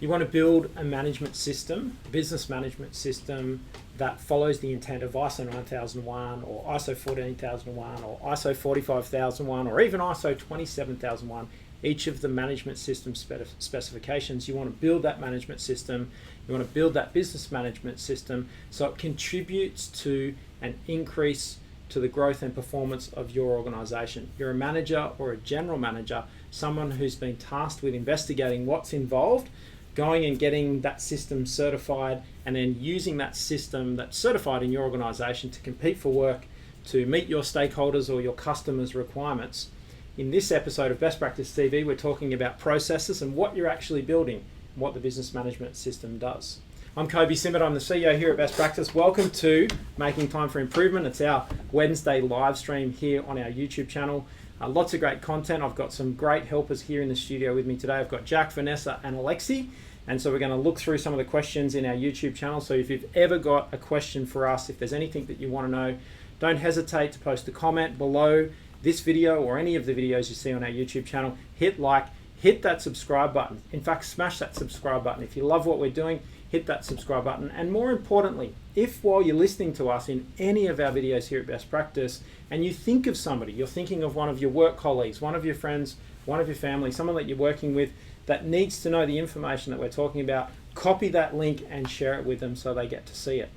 You want to build a management system, business management system that follows the intent of ISO 9001 or ISO 14001 or ISO 45001 or even ISO 27001, each of the management system specifications. You want to build that management system, you want to build that business management system so it contributes to an increase to the growth and performance of your organization. You're a manager or a general manager, someone who's been tasked with investigating what's involved, going and getting that system certified, and then using that system that's certified in your organization to compete for work, to meet your stakeholders or your customers' requirements. In this episode of Best Practice TV, we're talking about processes and what you're actually building, what the business management system does. I'm Kobe Simmet, I'm the CEO here at Best Practice. Welcome to Making Time for Improvement. It's our Wednesday live stream here on our YouTube channel. Lots of great content. I've got some great helpers here in the studio with me today. I've got Jack, Vanessa and Alexi. And so we're going to look through some of the questions in our YouTube channel. So if you've ever got a question for us, if there's anything that you want to know, don't hesitate to post a comment below this video or any of the videos you see on our YouTube channel. Hit like, hit that subscribe button. In fact, smash that subscribe button. If you love what we're doing, hit that subscribe button. And more importantly, if while you're listening to us in any of our videos here at Best Practice, and you think of somebody, you're thinking of one of your work colleagues, one of your friends, one of your family, someone that you're working with that needs to know the information that we're talking about, copy that link and share it with them so they get to see it.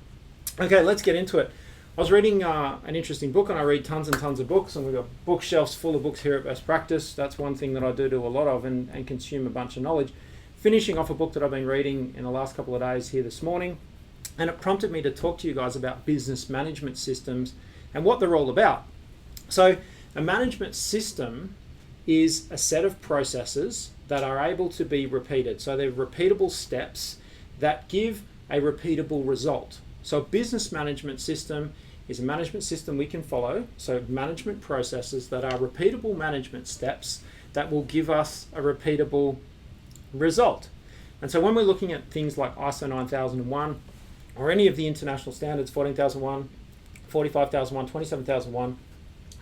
Okay, let's get into it. I was reading an interesting book, and I read tons and tons of books, and we've got bookshelves full of books here at Best Practice. That's one thing that I do a lot of and consume a bunch of knowledge. Finishing off a book that I've been reading in the last couple of days here this morning, and it prompted me to talk to you guys about business management systems and what they're all about. So a management system is a set of processes that are able to be repeated. So they're repeatable steps that give a repeatable result. So a business management system is a management system we can follow. So management processes that are repeatable management steps that will give us a repeatable result. And so when we're looking at things like ISO 9001 or any of the international standards, 14001, 45001, 27001,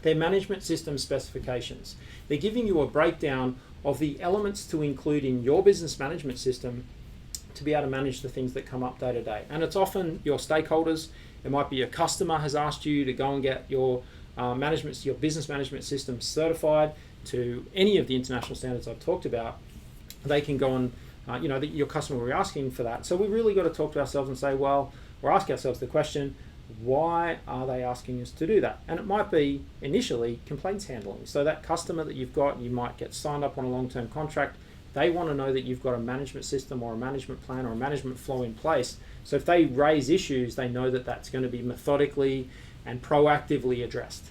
they're management system specifications. They're giving you a breakdown of the elements to include in your business management system to be able to manage the things that come up day to day. And it's often your stakeholders. It might be a customer has asked you to go and get your your business management system certified to any of the international standards I've talked about. They can go on, your customer will be asking for that. So we really got to talk to ourselves and say, well, or ask ourselves the question, why are they asking us to do that? And it might be initially complaints handling. So that customer that you've got, you might get signed up on a long-term contract. They want to know that you've got a management system or a management plan or a management flow in place. So if they raise issues, they know that that's going to be methodically and proactively addressed.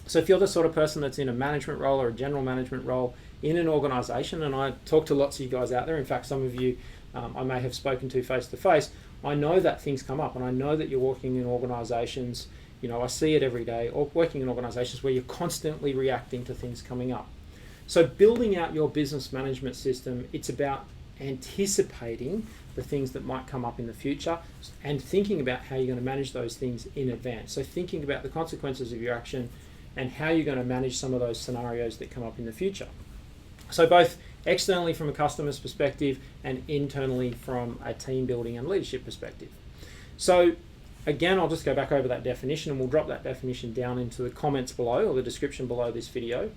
So if you're the sort of person that's in a management role or a general management role in an organization, and I talk to lots of you guys out there, in fact, some of you I may have spoken to face to face, I know that things come up, and I know that you're working in organizations, I see it every day, or working in organizations where you're constantly reacting to things coming up. So building out your business management system, it's about anticipating the things that might come up in the future and thinking about how you're going to manage those things in advance. So thinking about the consequences of your action and how you're going to manage some of those scenarios that come up in the future. So both externally from a customer's perspective and internally from a team building and leadership perspective. So again, I'll just go back over that definition and we'll drop that definition down into the comments below or the description below this video.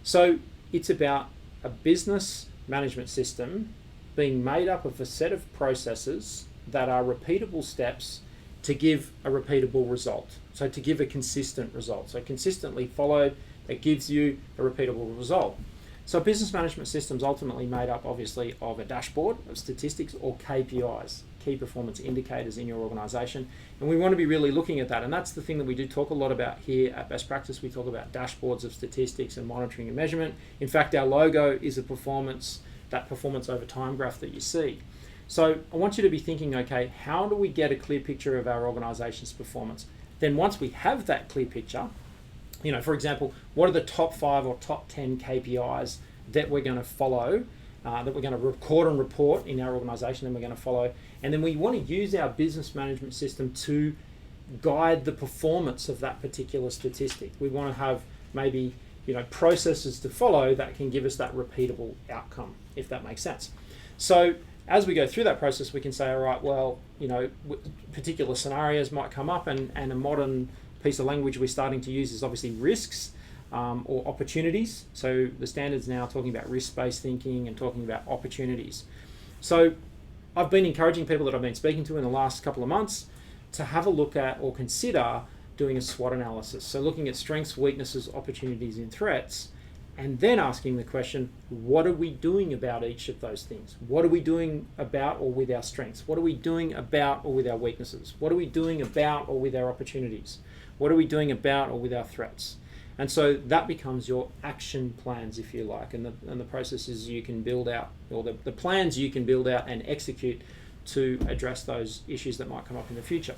So it's about a business management system being made up of a set of processes that are repeatable steps to give a repeatable result. So to give a consistent result. So consistently followed, that gives you a repeatable result. So business management systems ultimately made up obviously of a dashboard of statistics or KPIs, key performance indicators in your organization. And we want to be really looking at that. And that's the thing that we do talk a lot about here at Best Practice. We talk about dashboards of statistics and monitoring and measurement. In fact, our logo is a performance over time graph that you see. So I want you to be thinking, okay, how do we get a clear picture of our organization's performance? Then once we have that clear picture, for example, what are the top 5 or top 10 KPIs that we're going to follow, that we're going to record and report in our organization and we're going to follow. And then we want to use our business management system to guide the performance of that particular statistic. We want to have maybe, processes to follow that can give us that repeatable outcome, if that makes sense. So as we go through that process, we can say, all right, well, particular scenarios might come up, and a modern piece of language we're starting to use is obviously risks or opportunities. So the standard's now talking about risk-based thinking and talking about opportunities. So I've been encouraging people that I've been speaking to in the last couple of months to have a look at or consider doing a SWOT analysis. So looking at strengths, weaknesses, opportunities, and threats, and then asking the question, what are we doing about each of those things? What are we doing about or with our strengths? What are we doing about or with our weaknesses? What are we doing about or with our opportunities? What are we doing about or with our threats? And so that becomes your action plans, if you like, and the processes you can build out, or the plans you can build out and execute to address those issues that might come up in the future.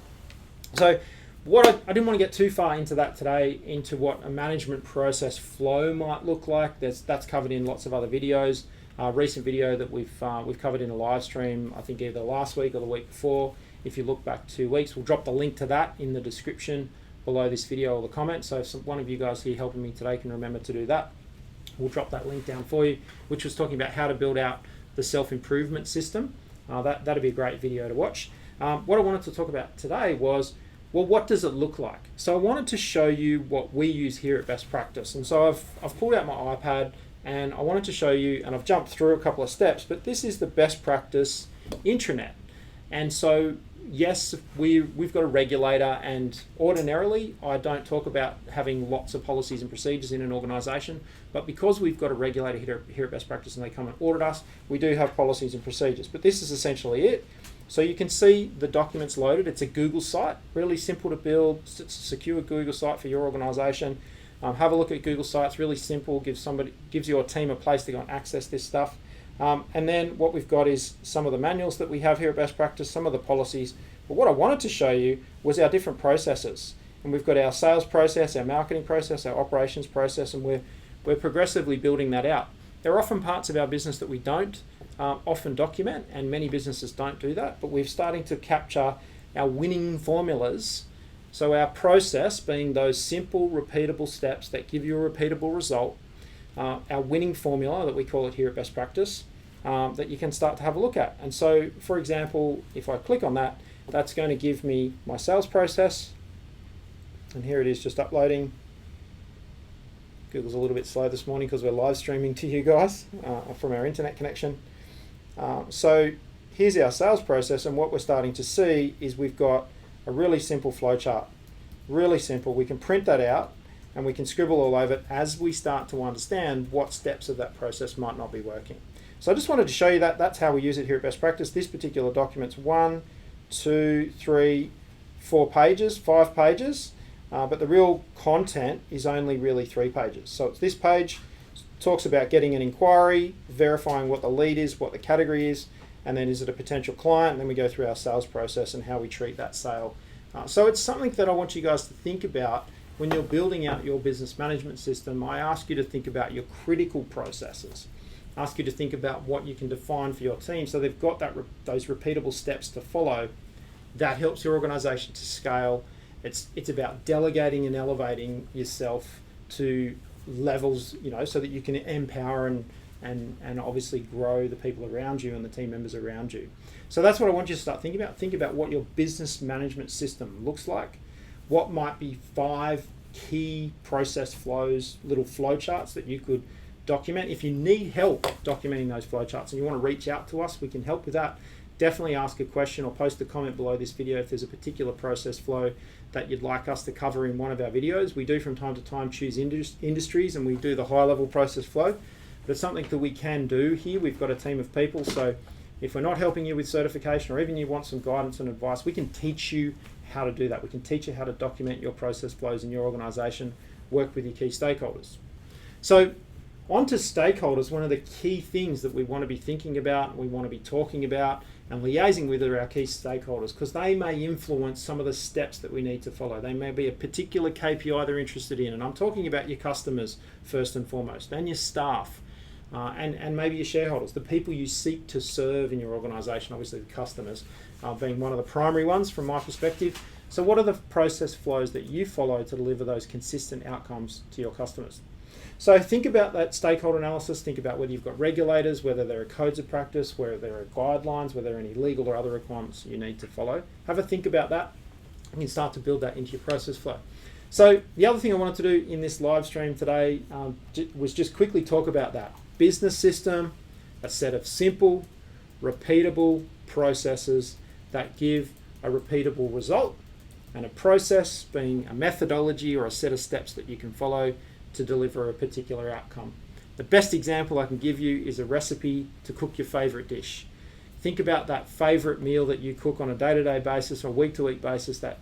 So I didn't want to get too far into that today, into what a management process flow might look like. That's covered in lots of other videos. Recent video that we've covered in a live stream, I think either last week or the week before. If you look back 2 weeks, we'll drop the link to that in the description below this video or the comment. So if one of you guys here helping me today can remember to do that, we'll drop that link down for you, which was talking about how to build out the self-improvement system. That'd be a great video to watch. What I wanted to talk about today was, well, what does it look like? So I wanted to show you what we use here at Best Practice. And so I've pulled out my iPad and I wanted to show you, and I've jumped through a couple of steps, but this is the Best Practice intranet. And so, yes, we've got a regulator, and ordinarily I don't talk about having lots of policies and procedures in an organisation, but because we've got a regulator here at Best Practice and they come and audit us, we do have policies and procedures. But this is essentially it. So you can see the documents loaded. It's a Google site, really simple to build. It's a secure Google site for your organisation. Have a look at Google Sites, really simple, gives your team a place to go and access this stuff. And then what we've got is some of the manuals that we have here at Best Practice, some of the policies. But what I wanted to show you was our different processes. And we've got our sales process, our marketing process, our operations process, and we're progressively building that out. There are often parts of our business that we don't often document, and many businesses don't do that, but we're starting to capture our winning formulas. So our process being those simple, repeatable steps that give you a repeatable result, our winning formula that we call it here at Best Practice, that you can start to have a look at. And so, for example, if I click on that, that's going to give me my sales process, and here it is just uploading. Google's a little bit slow this morning because we're live streaming to you guys from our internet connection. So here's our sales process, and what we're starting to see is we've got a really simple flowchart. Really simple. We can print that out and we can scribble all over it as we start to understand what steps of that process might not be working. So I just wanted to show you that. That's how we use it here at Best Practice. This particular document's 1, 2, 3, 4 pages, 5 pages, but the real content is only really 3 pages. So it's this page. Talks about getting an inquiry, verifying what the lead is, what the category is, and then is it a potential client, and then we go through our sales process and how we treat that sale. So it's something that I want you guys to think about when you're building out your business management system. I ask you to think about your critical processes. I ask you to think about what you can define for your team so they've got those repeatable steps to follow. That helps your organization to scale. It's about delegating and elevating yourself to levels, so that you can empower and obviously grow the people around you and the team members around you. So that's what I want you to start thinking about. Think about what your business management system looks like. What might be 5 key process flows, little flow charts that you could document. If you need help documenting those flow charts and you want to reach out to us, we can help with that. Definitely ask a question or post a comment below this video if there's a particular process flow that you'd like us to cover in one of our videos. We do from time to time choose industries, and we do the high level process flow, but it's something that we can do here. We've got a team of people, so if we're not helping you with certification, or even you want some guidance and advice, we can teach you how to do that. We can teach you how to document your process flows in your organization, work with your key stakeholders. So on to stakeholders. One of the key things that we want to be thinking about, we want to be talking about and liaising with are our key stakeholders, because they may influence some of the steps that we need to follow. They may be a particular KPI they're interested in, and I'm talking about your customers first and foremost, and your staff, and maybe your shareholders, the people you seek to serve in your organization, obviously the customers being one of the primary ones from my perspective. So what are the process flows that you follow to deliver those consistent outcomes to your customers? So think about that stakeholder analysis. Think about whether you've got regulators, whether there are codes of practice, whether there are guidelines, whether there are any legal or other requirements you need to follow. Have a think about that. You can start to build that into your process flow. So the other thing I wanted to do in this live stream today was just quickly talk about that. Business system, a set of simple, repeatable processes that give a repeatable result, and a process being a methodology or a set of steps that you can follow to deliver a particular outcome. The best example I can give you is a recipe to cook your favorite dish. Think about that favorite meal that you cook on a day-to-day basis or week-to-week basis, that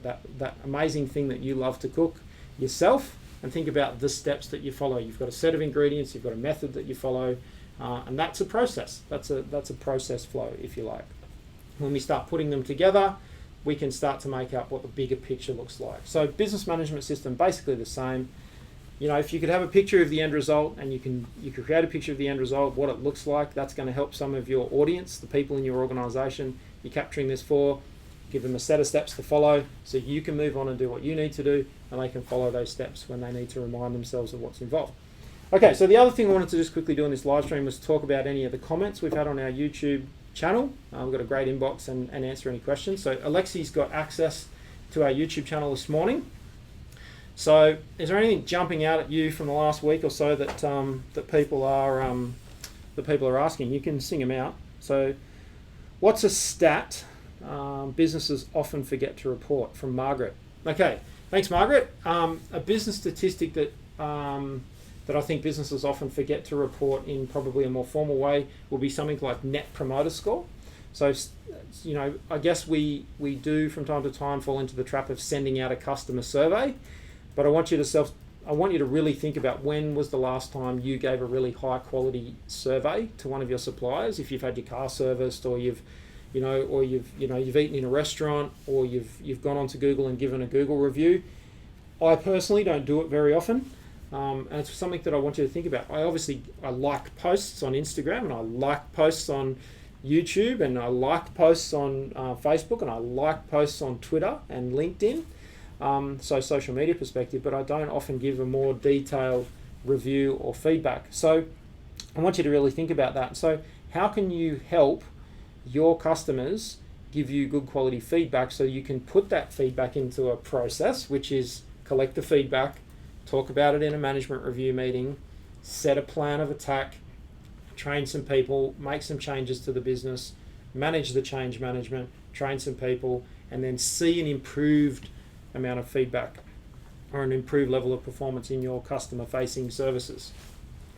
amazing thing that you love to cook yourself, and think about the steps that you follow. You've got a set of ingredients, you've got a method that you follow, and that's a process. That's a process flow, if you like. When we start putting them together, we can start to make up what the bigger picture looks like. So business management system, basically the same. If you could have a picture of the end result, and you could create a picture of the end result, what it looks like, that's going to help some of your audience, the people in your organization you're capturing this for. Give them a set of steps to follow so you can move on and do what you need to do, and they can follow those steps when they need to remind themselves of what's involved. Okay, so the other thing I wanted to just quickly do in this live stream was talk about any of the comments we've had on our YouTube channel. We've got a great inbox and answer any questions. So Alexi's got access to our YouTube channel this morning. So is there anything jumping out at you from the last week or so that people are asking? You can sing them out. So what's a stat businesses often forget to report? From Margaret. Okay, thanks Margaret. A business statistic that I think businesses often forget to report in probably a more formal way will be something like Net Promoter Score. So, I guess we do from time to time fall into the trap of sending out a customer survey, but I want you to really think about when was the last time you gave a really high quality survey to one of your suppliers. If you've had your car serviced, or you've eaten in a restaurant, or you've gone onto Google and given a Google review. I personally don't do it very often. And it's something that I want you to think about. I like posts on Instagram, and I like posts on YouTube, and I like posts on Facebook, and I like posts on Twitter and LinkedIn, so social media perspective, but I don't often give a more detailed review or feedback. So I want you to really think about that. So how can you help your customers give you good quality feedback so you can put that feedback into a process, which is collect the feedback, talk about it in a management review meeting, set a plan of attack, train some people, make some changes to the business, manage the change management, train some people, and then see an improved amount of feedback or an improved level of performance in your customer-facing services,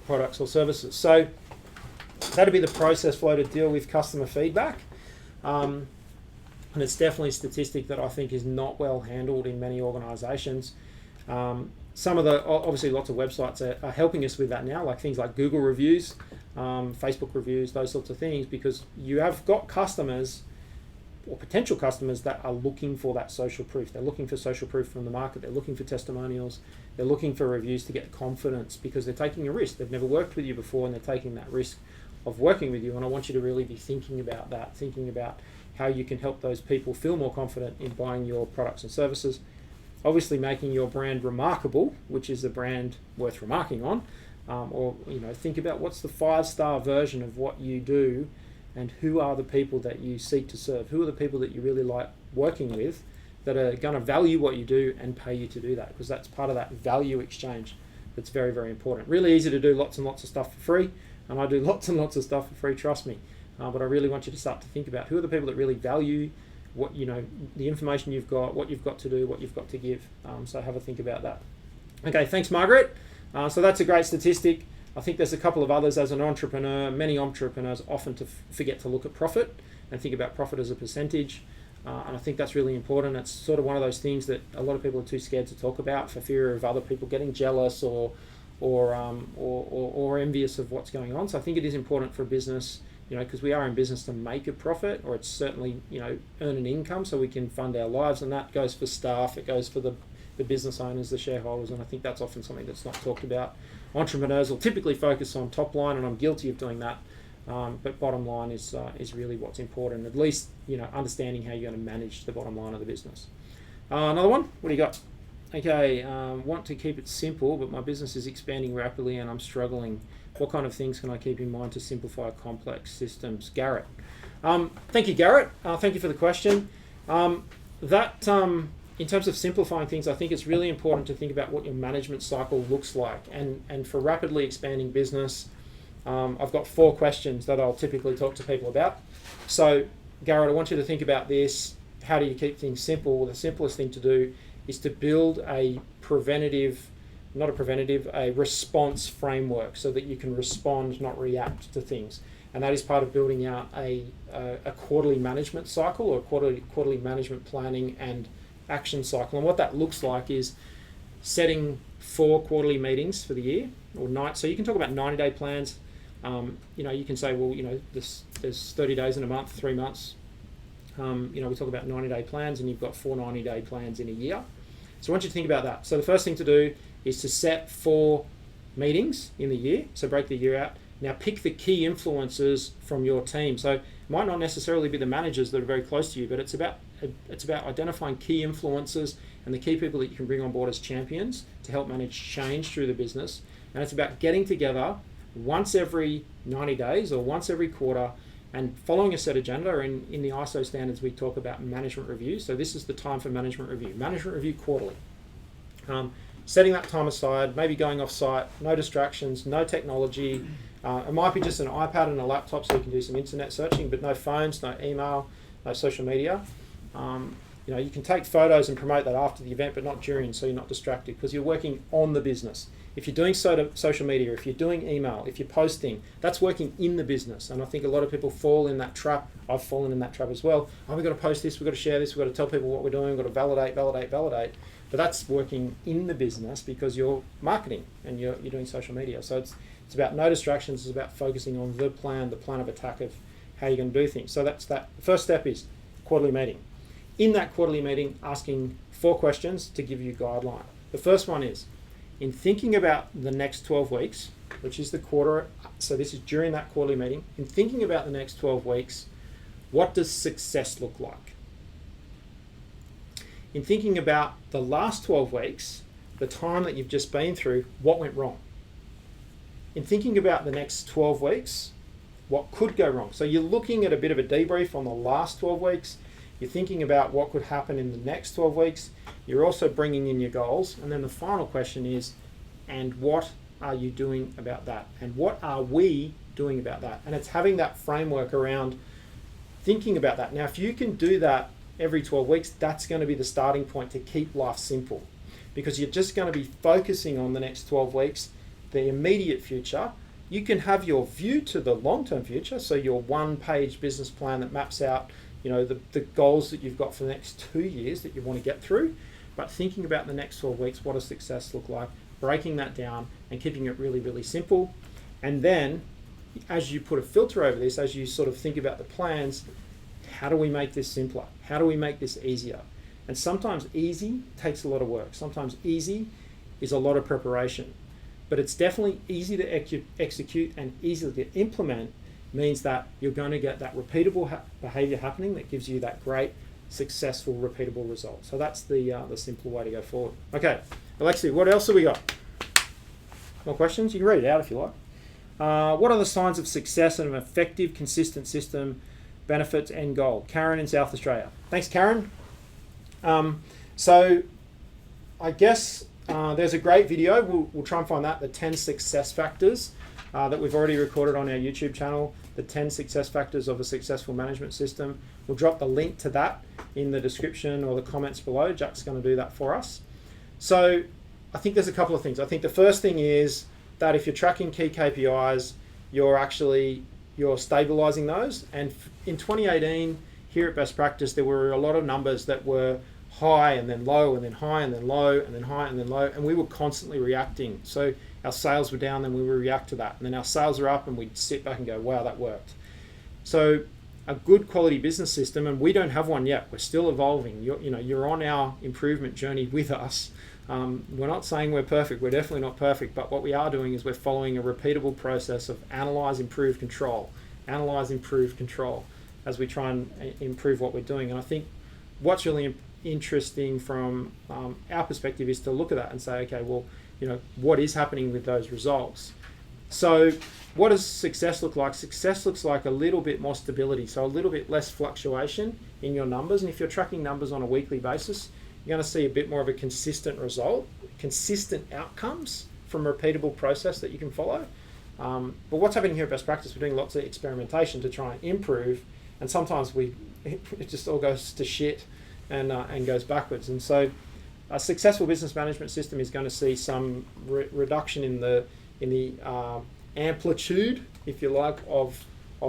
products or services. So that'd be the process flow to deal with customer feedback. And it's definitely a statistic that I think is not well handled in many organizations. Obviously lots of websites are helping us with that now, like things like Google reviews, Facebook reviews, those sorts of things, because you have got customers or potential customers that are looking for that social proof. They're looking for social proof from the market. They're looking for testimonials. They're looking for reviews to get confidence because they're taking a risk. They've never worked with you before, and they're taking that risk of working with you. And I want you to really be thinking about that, thinking about how you can help those people feel more confident in buying your products and services. Obviously making your brand remarkable, which is a brand worth remarking on, or think about what's the 5-star version of what you do, and who are the people that you seek to serve, who are the people that you really like working with that are going to value what you do and pay you to do that, because that's part of that value exchange that's very, very important. Really easy to do lots and lots of stuff for free, and I do lots and lots of stuff for free, trust me, but I really want you to start to think about who are the people that really value what the information you've got, what you've got to do, what you've got to give. So have a think about that. Okay, thanks Margaret. So that's a great statistic. I think there's a couple of others. As an entrepreneur, many entrepreneurs often forget to look at profit and think about profit as a percentage. And I think that's really important. It's sort of one of those things that a lot of people are too scared to talk about for fear of other people getting jealous or envious of what's going on. So I think it is important for a business, because we are in business to make a profit, or it's certainly, earn an income so we can fund our lives, and that goes for staff, it goes for the business owners, the shareholders, and I think that's often something that's not talked about. Entrepreneurs will typically focus on top line, and I'm guilty of doing that, but bottom line is really what's important, at least, understanding how you're going to manage the bottom line of the business. Another one, what do you got? Okay, want to keep it simple, but my business is expanding rapidly and I'm struggling. What kind of things can I keep in mind to simplify complex systems? Garrett. Thank you, Garrett. Thank you for the question. In terms of simplifying things, I think it's really important to think about what your management cycle looks like. And for rapidly expanding business, I've got 4 questions that I'll typically talk to people about. So, Garrett, I want you to think about this. How do you keep things simple? Well, the simplest thing to do is to build a response framework so that you can respond, not react to things. And that is part of building out a quarterly management cycle, or quarterly management planning and action cycle. And what that looks like is setting 4 quarterly meetings for the year, or night. So you can talk about 90-day plans. You can say, well, there's 30 days in a month, 3 months. We talk about 90-day plans, and you've got 4 90-day plans in a year. So I want you to think about that. So the first thing to do is to set 4 meetings in the year. So break the year out. Now pick the key influencers from your team. So it might not necessarily be the managers that are very close to you, but it's about identifying key influencers and the key people that you can bring on board as champions to help manage change through the business. And it's about getting together once every 90 days or once every quarter and following a set agenda. In the ISO standards, we talk about management review. So this is the time for management review. Management review quarterly. Setting that time aside, maybe going off site, no distractions, no technology. It might be just an iPad and a laptop so you can do some internet searching, but no phones, no email, no social media. You can take photos and promote that after the event, but not during, so you're not distracted, because you're working on the business. If you're doing social media, if you're doing email, if you're posting, that's working in the business. And I think a lot of people fall in that trap. I've fallen in that trap as well. Oh, we've got to post this, we've got to share this, we've got to tell people what we're doing, we've got to validate. But that's working in the business because you're marketing and you're doing social media. So it's about no distractions. It's about focusing on the plan of attack of how you're going to do things. So that's that. The first step is quarterly meeting. In that quarterly meeting, asking 4 questions to give you guideline. The first one is, in thinking about the next 12 weeks, which is the quarter, so this is during that quarterly meeting, in thinking about the next 12 weeks, what does success look like? In thinking about the last 12 weeks, the time that you've just been through, what went wrong? In thinking about the next 12 weeks, what could go wrong? So you're looking at a bit of a debrief on the last 12 weeks. You're thinking about what could happen in the next 12 weeks. You're also bringing in your goals. And then the final question is, and what are you doing about that? And what are we doing about that? And it's having that framework around thinking about that. Now, if you can do that every 12 weeks, that's going to be the starting point to keep life simple, because you're just going to be focusing on the next 12 weeks, the immediate future. You can have your view to the long-term future, so your 1-page business plan that maps out the goals that you've got for the next 2 years that you want to get through. But thinking about the next 12 weeks, what does success look like? Breaking that down and keeping it really, really simple. And then as you put a filter over this, as you sort of think about the plans, how do we make this simpler? How do we make this easier? And sometimes easy takes a lot of work. Sometimes easy is a lot of preparation. But it's definitely easy to execute and easy to implement. Means that you're going to get that repeatable behavior happening that gives you that great, successful, repeatable result. So that's the simple way to go forward. Okay, Alexi, what else have we got? More questions? You can read it out if you like. What are the signs of success in an effective, consistent system, benefits, and goal? Karen in South Australia. Thanks, Karen. So I guess there's a great video. We'll try and find that, the 10 success factors that we've already recorded on our YouTube channel, the 10 success factors of a successful management system. We'll drop the link to that in the description or the comments below. Jack's going to do that for us. So I think there's a couple of things. I think the first thing is that if you're tracking key KPIs, you're stabilizing those. And in 2018, here at Best Practice, there were a lot of numbers that were high and then low and then high and then low and then high and then low, and we were constantly reacting. So our sales were down, then we would react to that. And then our sales are up and we'd sit back and go, wow, that worked. So a good quality business system, and we don't have one yet. We're still evolving. You're on our improvement journey with us. We're not saying we're perfect. We're definitely not perfect. But what we are doing is we're following a repeatable process of analyze, improve, control. Analyze, improve, control as we try and improve what we're doing. And I think what's really interesting from our perspective is to look at that and say, okay, well, what is happening with those results? So what does success look like? Success looks like a little bit more stability, so a little bit less fluctuation in your numbers. And if you're tracking numbers on a weekly basis, you're going to see a bit more of a consistent result, consistent outcomes from a repeatable process that you can follow. But what's happening here at Best Practice, we're doing lots of experimentation to try and improve, and sometimes it just all goes to shit and goes backwards. And so a successful business management system is going to see some reduction in the amplitude, if you like, of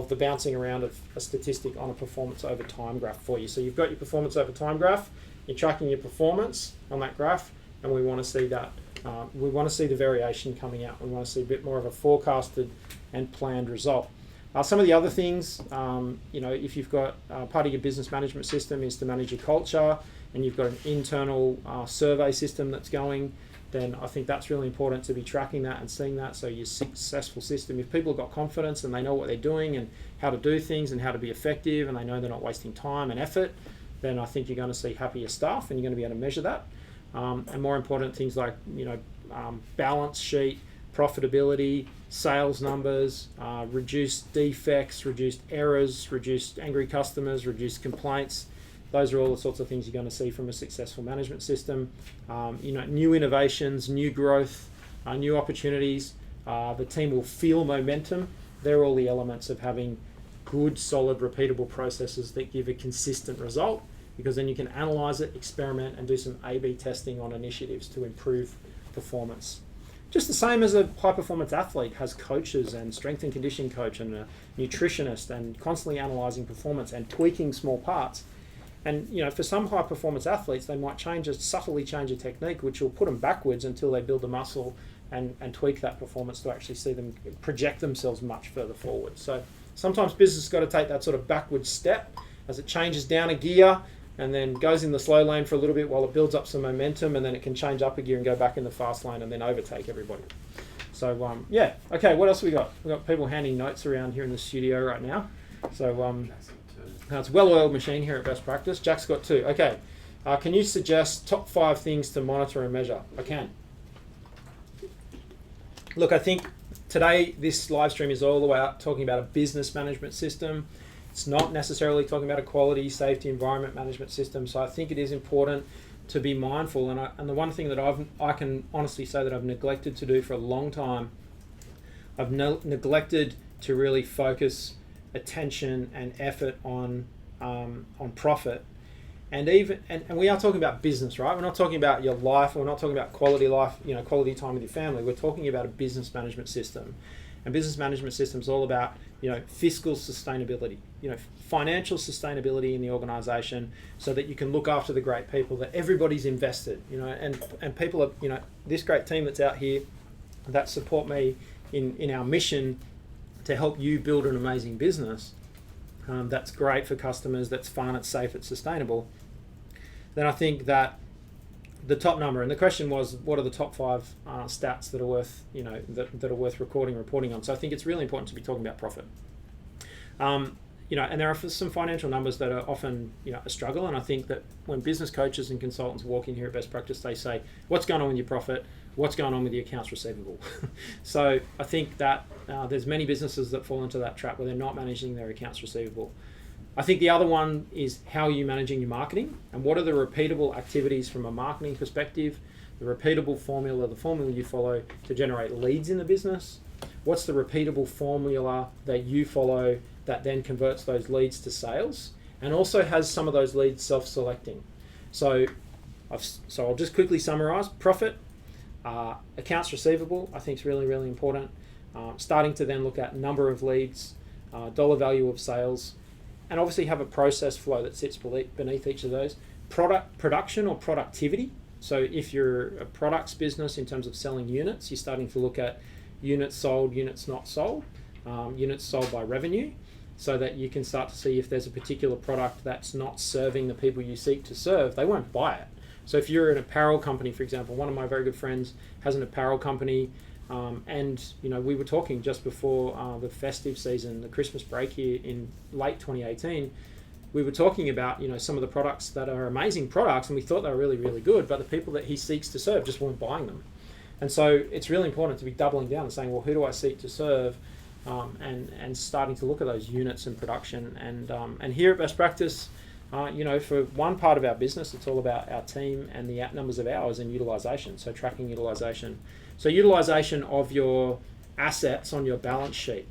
the bouncing around of a statistic on a performance over time graph for you. So you've got your performance over time graph, you're tracking your performance on that graph, and we want to see that. We want to see the variation coming out. We want to see a bit more of a forecasted and planned result. Some of the other things, if you've got part of your business management system is to manage your culture, and you've got an internal survey system that's going, then I think that's really important to be tracking that and seeing that. So your successful system, if people have got confidence and they know what they're doing and how to do things and how to be effective, and they know they're not wasting time and effort, then I think you're going to see happier staff, and you're going to be able to measure that. And more important things like balance sheet, profitability, sales numbers, reduced defects, reduced errors, reduced angry customers, reduced complaints. Those are all the sorts of things you're going to see from a successful management system. New innovations, new growth, new opportunities. The team will feel momentum. They're all the elements of having good, solid, repeatable processes that give a consistent result, because then you can analyze it, experiment, and do some A/B testing on initiatives to improve performance. Just the same as a high-performance athlete has coaches and strength and conditioning coach and a nutritionist, and constantly analyzing performance and tweaking small parts. And for some high-performance athletes, they might subtly change a technique, which will put them backwards until they build the muscle and tweak that performance to actually see them project themselves much further forward. So sometimes business has got to take that sort of backward step as it changes down a gear and then goes in the slow lane for a little bit while it builds up some momentum, and then it can change up a gear and go back in the fast lane and then overtake everybody. So okay, what else have we got? We've got people handing notes around here in the studio right now. So it's a well-oiled machine here at Best Practice. Jack's got 2. Okay, can you suggest top 5 things to monitor and measure? I can. Look, I think today this live stream is all about talking about a business management system. It's not necessarily talking about a quality, safety, environment management system. So I think it is important to be mindful. And the one thing that I can honestly say that I've neglected to do for a long time, I've neglected to really focus attention and effort on profit. And we are talking about business, right? We're not talking about your life. We're not talking about quality life, quality time with your family. We're talking about a business management system. And business management system is all about, fiscal sustainability, financial sustainability in the organization, so that you can look after the great people, that everybody's invested, and people are, this great team that's out here that support me in our mission to help you build an amazing business that's great for customers, that's fun, it's safe, it's sustainable. Then I think that the top number, and the question was, what are the top 5 stats that are worth, that are worth reporting on? So I think it's really important to be talking about profit. And there are some financial numbers that are often, a struggle. And I think that when business coaches and consultants walk in here at Best Practice, they say, what's going on with your profit? What's going on with the accounts receivable? So I think that there's many businesses that fall into that trap where they're not managing their accounts receivable. I think the other one is, how are you managing your marketing, and what are the repeatable activities from a marketing perspective, the repeatable formula, the formula you follow to generate leads in the business. What's the repeatable formula that you follow that then converts those leads to sales and also has some of those leads self-selecting? So I'll just quickly summarize. Profit, accounts receivable, I think is really, really important. Starting to then look at number of leads, dollar value of sales, and obviously have a process flow that sits beneath each of those. Production or productivity. So if you're a products business in terms of selling units, you're starting to look at units sold, units not sold, units sold by revenue, so that you can start to see if there's a particular product that's not serving the people you seek to serve, they won't buy it. So if you're an apparel company, for example, one of my very good friends has an apparel company, and we were talking just before the festive season, the Christmas break here in late 2018, we were talking about, some of the products that are amazing products, and we thought they were really, really good, but the people that he seeks to serve just weren't buying them. And so it's really important to be doubling down and saying, well, who do I seek to serve? And starting to look at those units in production. And here at Best Practice, for one part of our business, it's all about our team and the numbers of hours and utilization, so tracking utilization. So utilization of your assets on your balance sheet.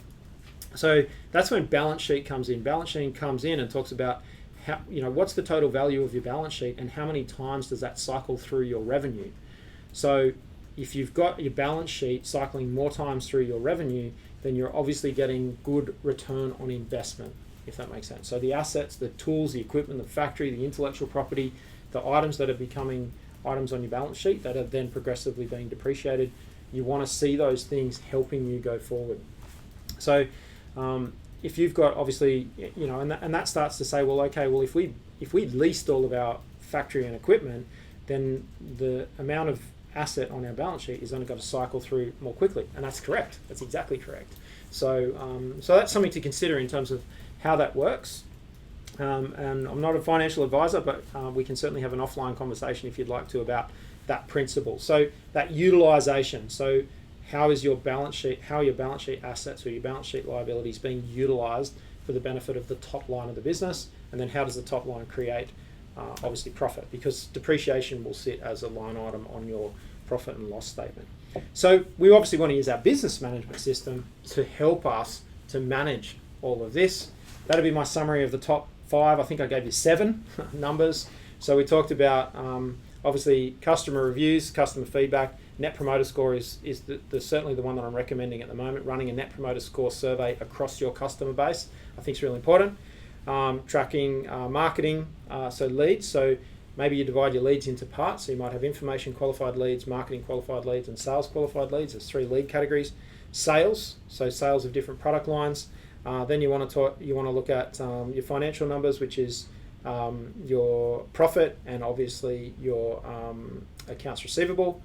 So that's when balance sheet comes in. Balance sheet comes in and talks about how, what's the total value of your balance sheet and how many times does that cycle through your revenue. So if you've got your balance sheet cycling more times through your revenue, then you're obviously getting good return on investment, if that makes sense. So the assets, the tools, the equipment, the factory, the intellectual property, the items that are becoming items on your balance sheet that are then progressively being depreciated, you want to see those things helping you go forward. So if you've got, obviously, and that starts to say, well, okay, well, if we leased all of our factory and equipment, then the amount of asset on our balance sheet is only going to cycle through more quickly, and that's correct. That's exactly correct. So that's something to consider in terms of how that works. And I'm not a financial advisor, but we can certainly have an offline conversation if you'd like to about that principle. So that utilization. So how is your balance sheet? How are your balance sheet assets or your balance sheet liabilities being utilized for the benefit of the top line of the business? And then how does the top line create obviously profit, because depreciation will sit as a line item on your profit and loss statement. So we obviously want to use our business management system to help us to manage all of this. That'll be my summary of the top 5. I think I gave you 7 numbers. So we talked about obviously customer reviews, customer feedback. Net Promoter Score is certainly the one that I'm recommending at the moment. Running a Net Promoter Score survey across your customer base, I think is really important. Tracking marketing, so leads. So maybe you divide your leads into parts. So you might have information qualified leads, marketing qualified leads, and sales qualified leads. There's 3 lead categories. Sales, so sales of different product lines. Then you want to look at your financial numbers, which is your profit and obviously your accounts receivable.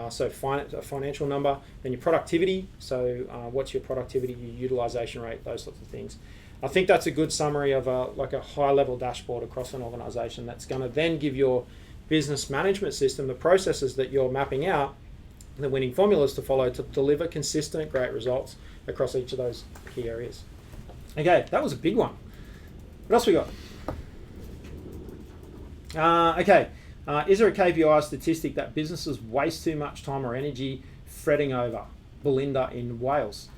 So a financial number. Then your productivity. So what's your productivity, your utilization rate, those sorts of things. I think that's a good summary of a high-level dashboard across an organisation that's going to then give your business management system the processes that you're mapping out, the winning formulas to follow to deliver consistent, great results across each of those key areas. Okay, that was a big one. What else we got? Is there a KPI statistic that businesses waste too much time or energy fretting over? Belinda in Wales.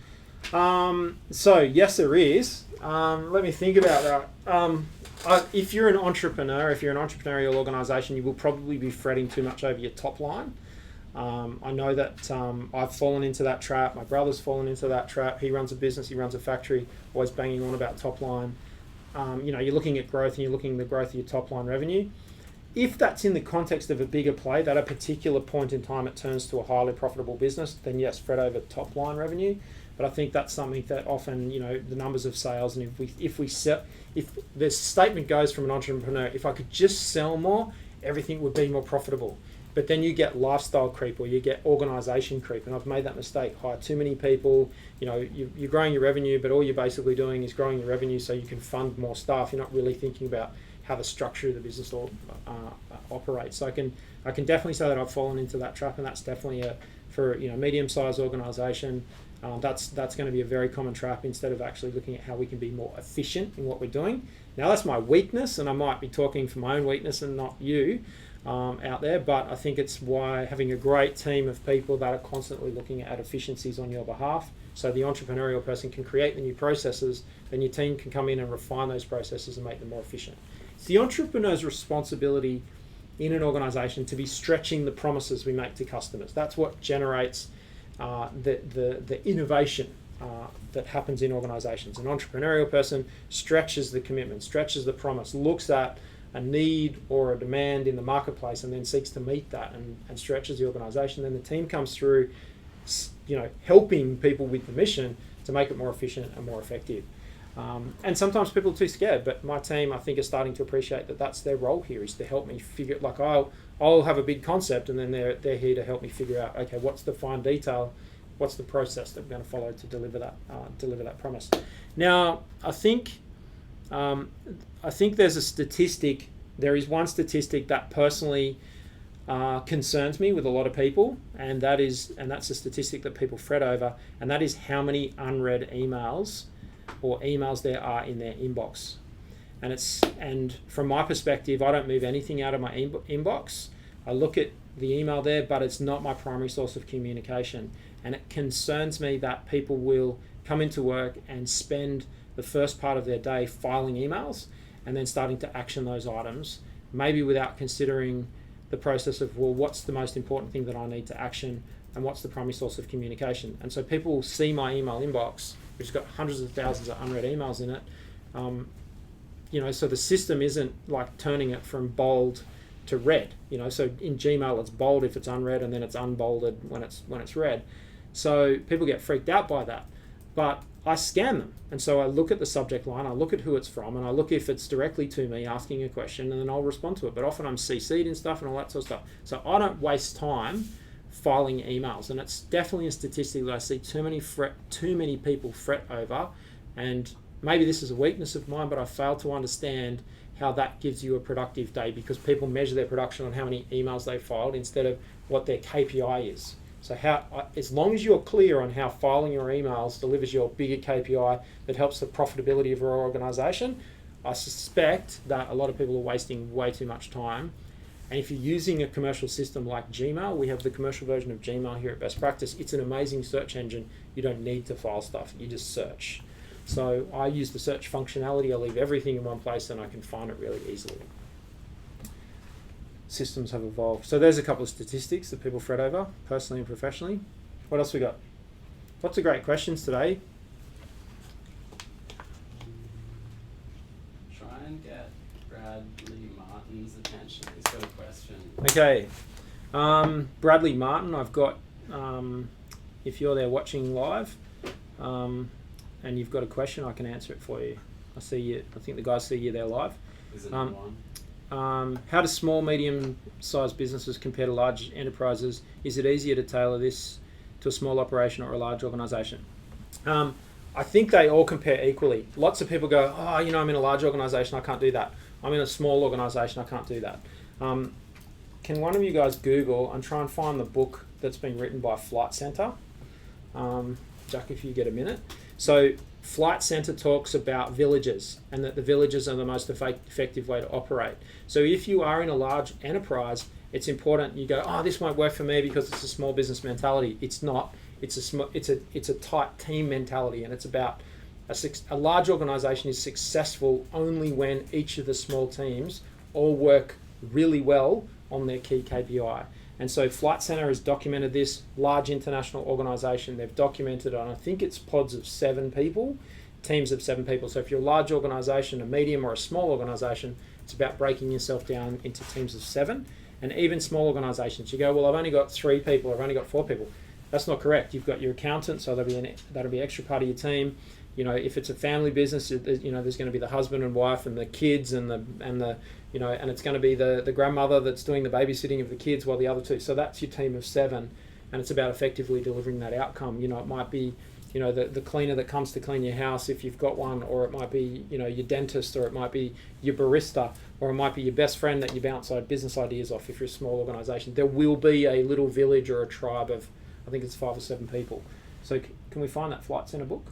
So yes, there is. Let me think about that. If you're an entrepreneur, if you're an entrepreneurial organisation, you will probably be fretting too much over your top line. I know that I've fallen into that trap. My brother's fallen into that trap. He runs a business, he runs a factory, always banging on about top line. You're looking at growth and you're looking at the growth of your top line revenue. If that's in the context of a bigger play, that at a particular point in time it turns to a highly profitable business, then yes, fret over top line revenue. But I think that's something that often, the numbers of sales, and if the statement goes from an entrepreneur, if I could just sell more, everything would be more profitable. But then you get lifestyle creep or you get organisation creep, and I've made that mistake. Hire too many people, you're growing your revenue, but all you're basically doing is growing your revenue so you can fund more staff. You're not really thinking about how the structure of the business operates. So I can definitely say that I've fallen into that trap, and that's definitely for medium-sized organisation. That's going to be a very common trap instead of actually looking at how we can be more efficient in what we're doing. Now that's my weakness, and I might be talking from my own weakness and not you out there, but I think it's why having a great team of people that are constantly looking at efficiencies on your behalf, so the entrepreneurial person can create the new processes, then your team can come in and refine those processes and make them more efficient. It's the entrepreneur's responsibility in an organisation to be stretching the promises we make to customers. That's what generates the innovation that happens in organisations. An entrepreneurial person stretches the commitment, stretches the promise, looks at a need or a demand in the marketplace and then seeks to meet that and stretches the organisation. Then the team comes through, helping people with the mission to make it more efficient and more effective. And sometimes people are too scared, but my team, I think, is starting to appreciate that that's their role here, is to help me figure, I'll have a big concept and then they're here to help me figure out, okay, what's the fine detail, what's the process that we're going to follow to deliver that promise. Now, I think I think there's a statistic. There is one statistic that personally concerns me with a lot of people, and that's a statistic that people fret over, and that is how many unread emails or emails there are in their inbox. And from my perspective, I don't move anything out of my inbox. I look at the email there, but it's not my primary source of communication. And it concerns me that people will come into work and spend the first part of their day filing emails and then starting to action those items, maybe without considering the process of, well, what's the most important thing that I need to action and what's the primary source of communication. And so people see my email inbox, which has got hundreds of thousands of unread emails in it. So the system isn't like turning it from bold to read. So in Gmail it's bold if it's unread, and then it's unbolded when it's read. So people get freaked out by that. But I scan them, and so I look at the subject line, I look at who it's from, and I look if it's directly to me asking a question, and then I'll respond to it. But often I'm CC'd in stuff and all that sort of stuff. So I don't waste time filing emails, and it's definitely a statistic that I see too many people fret over. And maybe this is a weakness of mine, but I fail to understand how that gives you a productive day, because people measure their production on how many emails they filed instead of what their KPI is. So as long as you're clear on how filing your emails delivers your bigger KPI that helps the profitability of your organisation, I suspect that a lot of people are wasting way too much time. And if you're using a commercial system like Gmail, we have the commercial version of Gmail here at Best Practice. It's an amazing search engine. You don't need to file stuff. You just search. So I use the search functionality. I leave everything in one place and I can find it really easily. Systems have evolved. So there's a couple of statistics that people fret over, personally and professionally. What else we got? Lots of great questions today. Try and get Bradley Martin's attention. He's got a question. Okay. Bradley Martin, I've got, if you're there watching live, and you've got a question, I can answer it for you. I see you. I think the guys see you there live. Is it one? How do small, medium-sized businesses compare to large enterprises? Is it easier to tailor this to a small operation or a large organisation? I think they all compare equally. Lots of people go, I'm in a large organisation, I can't do that. I'm in a small organisation, I can't do that. Can one of you guys Google and try and find the book that's been written by Flight Centre? Jack, if you get a minute. So Flight Centre talks about villages, and that the villages are the most effective way to operate. So if you are in a large enterprise, it's important you go, this won't work for me because it's a small business mentality. It's not. It's a tight team mentality, and it's about a large organisation is successful only when each of the small teams all work really well on their key KPI. And so Flight Centre has documented this, large international organisation. They've documented on, I think it's pods of 7 people, teams of 7 people. So if you're a large organisation, a medium or a small organisation, it's about breaking yourself down into teams of 7. And even small organisations, you go, well, I've only got 3 people, I've only got 4 people. That's not correct. You've got your accountant, so that'll be extra part of your team. If it's a family business, there's going to be the husband and wife and the kids and it's going to be the grandmother that's doing the babysitting of the kids while the other 2. So that's your team of 7, and it's about effectively delivering that outcome. It might be, the cleaner that comes to clean your house if you've got one, or it might be, your dentist, or it might be your barista, or it might be your best friend that you bounce business ideas off if you're a small organisation. There will be a little village or a tribe of, I think it's 5 or 7 people. So can we find that Flight Centre book?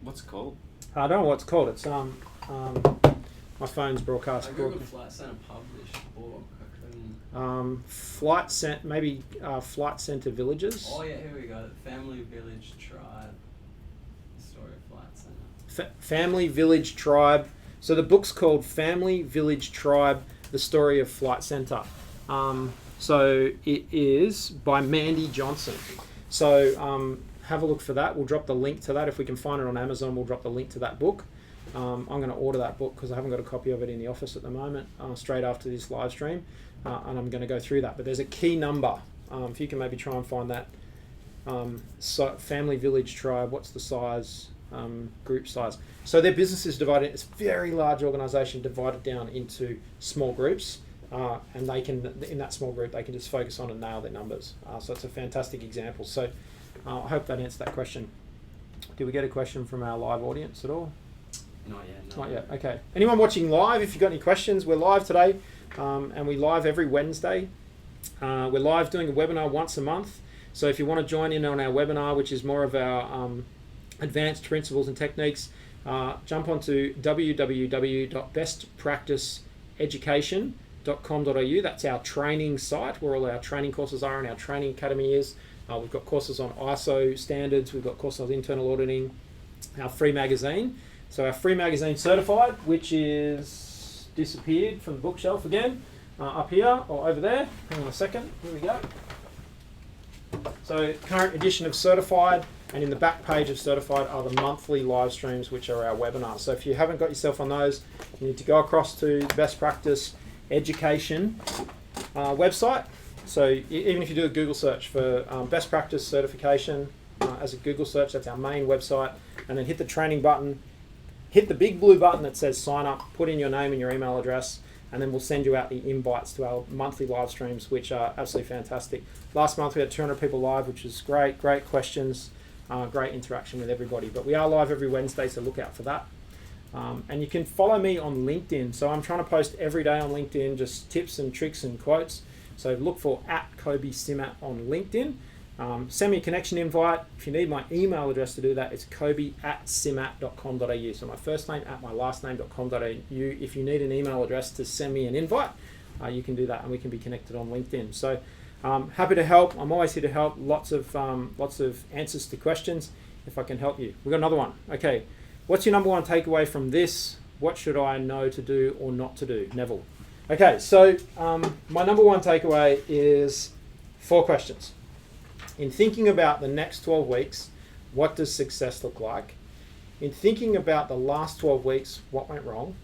What's it called? I don't know what it's called. It's my phone's broadcast. I googled Flight Centre published book. I couldn't. Flight Centre Villages. Oh yeah, here we go. Family Village Tribe. The story of Flight Centre. Family Village Tribe. So the book's called Family Village Tribe: The Story of Flight Centre. So it is by Mandy Johnson. So have a look for that. We'll drop the link to that. If we can find it on Amazon, we'll drop the link to that book. I'm going to order that book because I haven't got a copy of it in the office at the moment, straight after this live stream, and I'm going to go through that. But there's a key number. If you can maybe try and find that. So Family Village Tribe, what's the size, group size? So their business is divided, it's a very large organisation divided down into small groups, and they can, in that small group, they can just focus on and nail their numbers. So it's a fantastic example. So I hope that answered that question. Did we get a question from our live audience at all? Not yet. No. Not yet. Okay. Anyone watching live, if you've got any questions, we're live today, and we live every Wednesday. We're live doing a webinar once a month. So if you want to join in on our webinar, which is more of our advanced principles and techniques, jump onto www.bestpracticeeducation.com.au. That's our training site where all our training courses are and our training academy is. We've got courses on ISO standards. We've got courses on internal auditing. Our free magazine. So our free magazine certified, which is disappeared from the bookshelf again, up here or over there. Hang on a second. Here we go. So current edition of certified, and in the back page of certified are the monthly live streams, which are our webinars. So if you haven't got yourself on those, you need to go across to the Best Practice Education website. So even if you do a Google search for Best Practice Certification as a Google search, that's our main website, and then hit the training button, hit the big blue button that says sign up, put in your name and your email address, and then we'll send you out the invites to our monthly live streams, which are absolutely fantastic. Last month we had 200 people live, which was great questions, great interaction with everybody. But we are live every Wednesday, so look out for that. And you can follow me on LinkedIn. So I'm trying to post every day on LinkedIn, just tips and tricks and quotes. So look for @KobeSimat on LinkedIn. Send me a connection invite. If you need my email address to do that, it's kobe@simat.com.au. So my first name my last name.com.au. If you need an email address to send me an invite, you can do that, and we can be connected on LinkedIn. So happy to help. I'm always here to help. Lots of answers to questions if I can help you. We've got another one. Okay, what's your number one takeaway from this? What should I know to do or not to do? Neville. Okay, so my number one takeaway is 4 questions. In thinking about the next 12 weeks, what does success look like? In thinking about the last 12 weeks, what went wrong?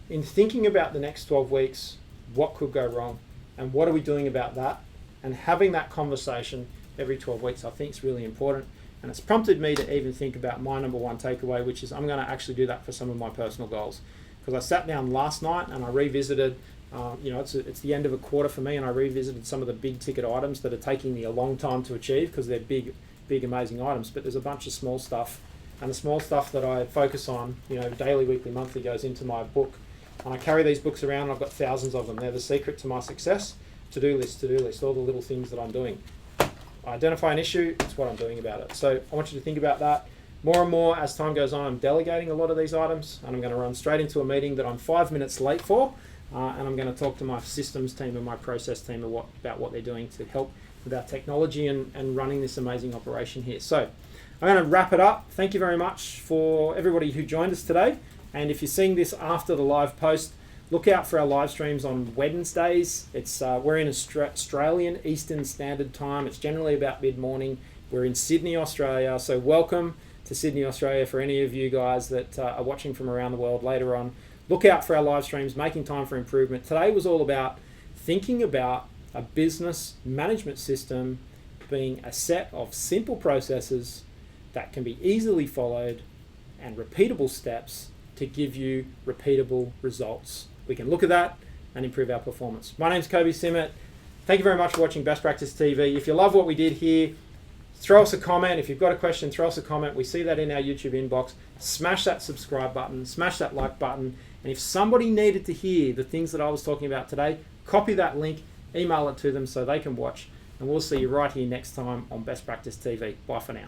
In thinking about the next 12 weeks, what could go wrong? And what are we doing about that? And having that conversation every 12 weeks, I think is really important. And it's prompted me to even think about my number one takeaway, which is I'm going to actually do that for some of my personal goals. Because I sat down last night and I revisited, it's the end of a quarter for me, and I revisited some of the big ticket items that are taking me a long time to achieve because they're big, amazing items. But there's a bunch of small stuff, and the small stuff that I focus on, daily, weekly, monthly, goes into my book. And I carry these books around, and I've got thousands of them. They're the secret to my success. To-do list, all the little things that I'm doing. I identify an issue, it's what I'm doing about it. So I want you to think about that. More and more as time goes on, I'm delegating a lot of these items, and I'm going to run straight into a meeting that I'm 5 minutes late for, and I'm going to talk to my systems team and my process team about what they're doing to help with our technology and running this amazing operation here. So I'm going to wrap it up. Thank you very much for everybody who joined us today. And if you're seeing this after the live post, look out for our live streams on Wednesdays. We're in Australian Eastern Standard Time. It's generally about mid-morning. We're in Sydney, Australia. So welcome to Sydney, Australia for any of you guys that are watching from around the world later on. Look out for our live streams, Making Time for Improvement. Today was all about thinking about a business management system being a set of simple processes that can be easily followed and repeatable steps to give you repeatable results. We can look at that and improve our performance. My name's Kobe Simat. Thank you very much for watching Best Practice TV. If you love what we did here, throw us a comment. If you've got a question, throw us a comment. We see that in our YouTube inbox. Smash that subscribe button, smash that like button. And if somebody needed to hear the things that I was talking about today, copy that link, email it to them so they can watch. And we'll see you right here next time on Best Practice TV. Bye for now.